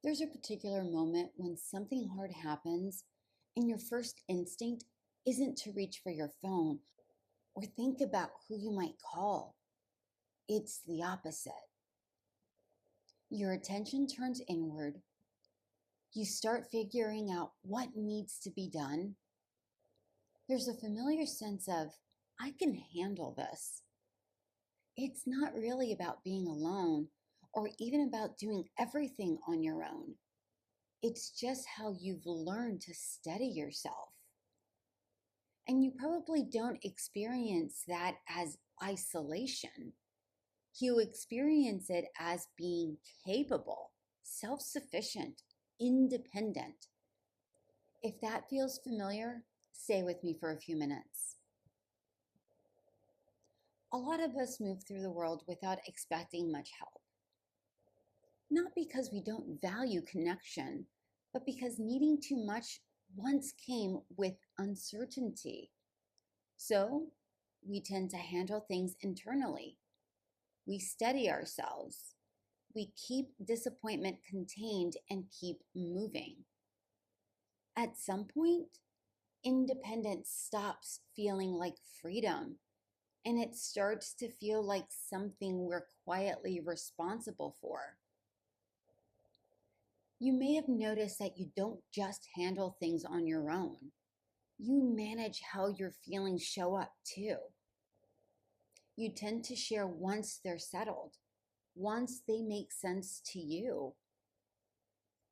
There's a particular moment when something hard happens and your first instinct isn't to reach for your phone or think about who you might call. It's the opposite. Your attention turns inward. You start figuring out what needs to be done. There's a familiar sense of, I can handle this. It's not really about being alone or even about doing everything on your own. It's just how you've learned to steady yourself. And you probably don't experience that as isolation. You experience it as being capable, self-sufficient, independent. If that feels familiar, stay with me for a few minutes. A lot of us move through the world without expecting much help. Not because we don't value connection, but because needing too much once came with uncertainty. So we tend to handle things internally. We steady ourselves. We keep disappointment contained and keep moving. At some point, independence stops feeling like freedom, and it starts to feel like something we're quietly responsible for. You may have noticed that you don't just handle things on your own. You manage how your feelings show up too. You tend to share once they're settled, once they make sense to you.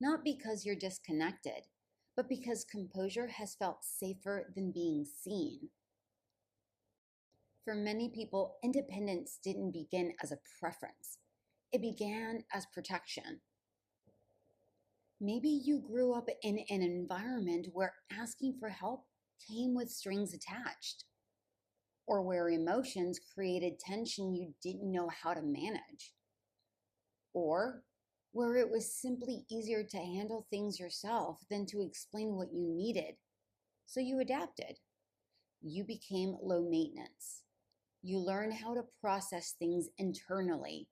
Not because you're disconnected, but because composure has felt safer than being seen. For many people, independence didn't begin as a preference. It began as protection. Maybe you grew up in an environment where asking for help came with strings attached, or where emotions created tension you didn't know how to manage, or where it was simply easier to handle things yourself than to explain what you needed. So you adapted. You became low maintenance. You learn how to process things internally.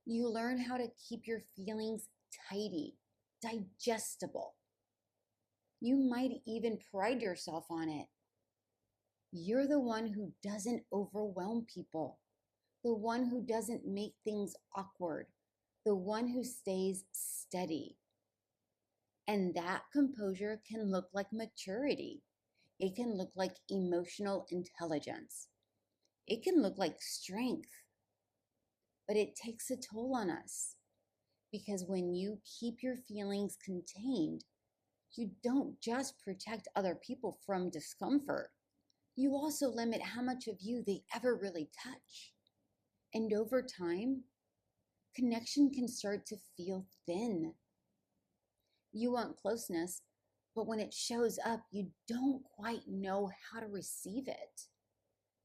You learn how to keep your feelings tidy, digestible. You might even pride yourself on it. You're the one who doesn't overwhelm people, the one who doesn't make things awkward, the one who stays steady. And that composure can look like maturity. It can look like emotional intelligence. It can look like strength. But it takes a toll on us, because when you keep your feelings contained, you don't just protect other people from discomfort. You also limit how much of you they ever really touch. And over time, connection can start to feel thin. You want closeness, but when it shows up, you don't quite know how to receive it.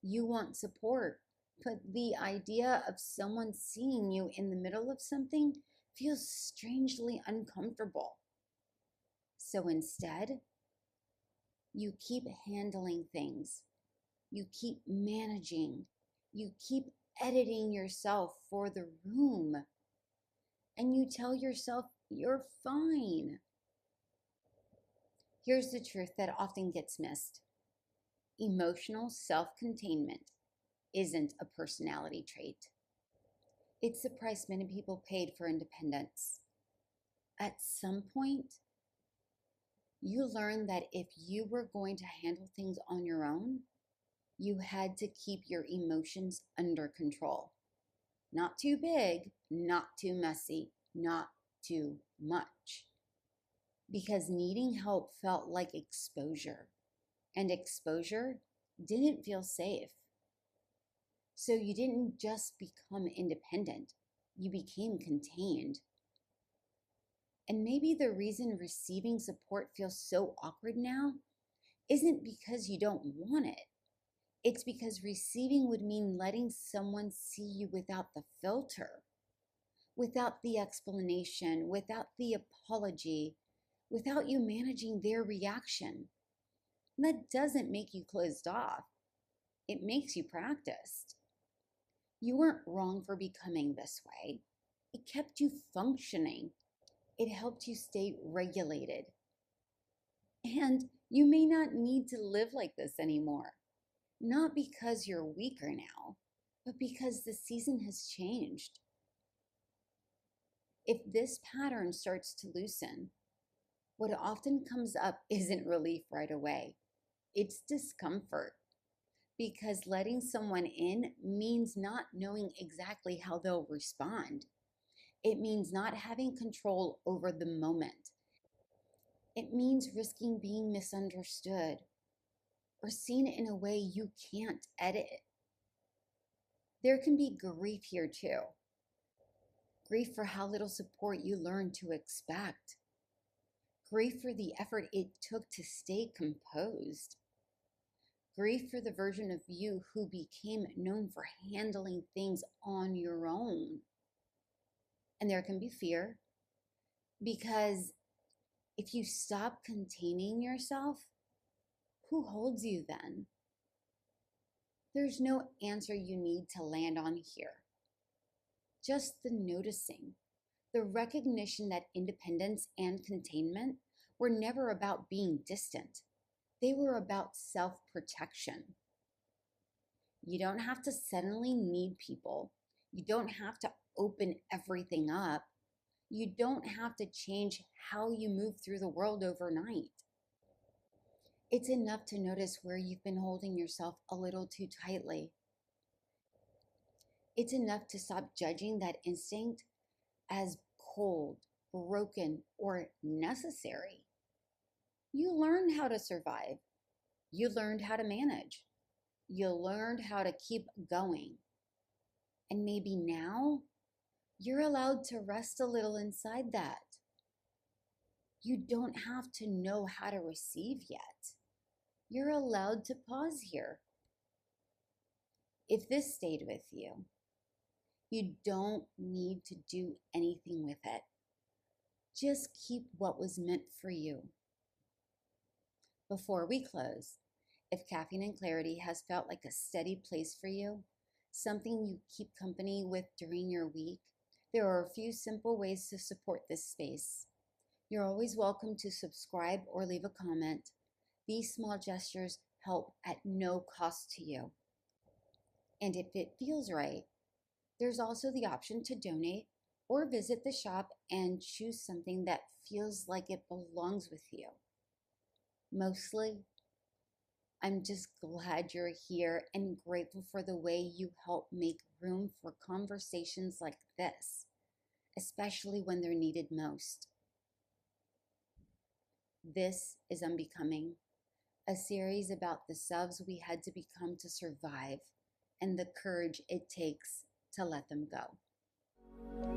You want support, but the idea of someone seeing you in the middle of something feels strangely uncomfortable. So instead, you keep handling things. You keep managing. You keep editing yourself for the room. And you tell yourself you're fine. Here's the truth that often gets missed. Emotional self-containment isn't a personality trait. It's the price many people paid for independence. At some point, you learned that if you were going to handle things on your own, you had to keep your emotions under control. Not too big, not too messy, not too much. Because needing help felt like exposure, and exposure didn't feel safe. So you didn't just become independent, you became contained. And maybe the reason receiving support feels so awkward now isn't because you don't want it. It's because receiving would mean letting someone see you without the filter, without the explanation, without the apology, without you managing their reaction. And that doesn't make you closed off. It makes you practiced. You weren't wrong for becoming this way. It kept you functioning. It helped you stay regulated. And you may not need to live like this anymore. Not because you're weaker now, but because the season has changed. If this pattern starts to loosen, what often comes up isn't relief right away. It's discomfort, because letting someone in means not knowing exactly how they'll respond. It means not having control over the moment. It means risking being misunderstood or seen in a way you can't edit. There can be grief here too. Grief for how little support you learned to expect. Grief for the effort it took to stay composed. Grief for the version of you who became known for handling things on your own. And there can be fear, because if you stop containing yourself, who holds you then? There's no answer you need to land on here. Just the noticing, the recognition that independence and containment were never about being distant. They were about self-protection. You don't have to suddenly need people. You don't have to open everything up. You don't have to change how you move through the world overnight. It's enough to notice where you've been holding yourself a little too tightly. It's enough to stop judging that instinct as cold, broken, or necessary. You learned how to survive. You learned how to manage. You learned how to keep going. And maybe now you're allowed to rest a little inside that. You don't have to know how to receive yet. You're allowed to pause here. If this stayed with you, you don't need to do anything with it. Just keep what was meant for you. Before we close, if Caffeine and Clarity has felt like a steady place for you, something you keep company with during your week, there are a few simple ways to support this space. You're always welcome to subscribe or leave a comment. These small gestures help at no cost to you. And if it feels right, there's also the option to donate or visit the shop and choose something that feels like it belongs with you. Mostly, I'm just glad you're here and grateful for the way you help make room for conversations like this, especially when they're needed most. This is Unbecoming, a series about the selves we had to become to survive and the courage it takes to let them go.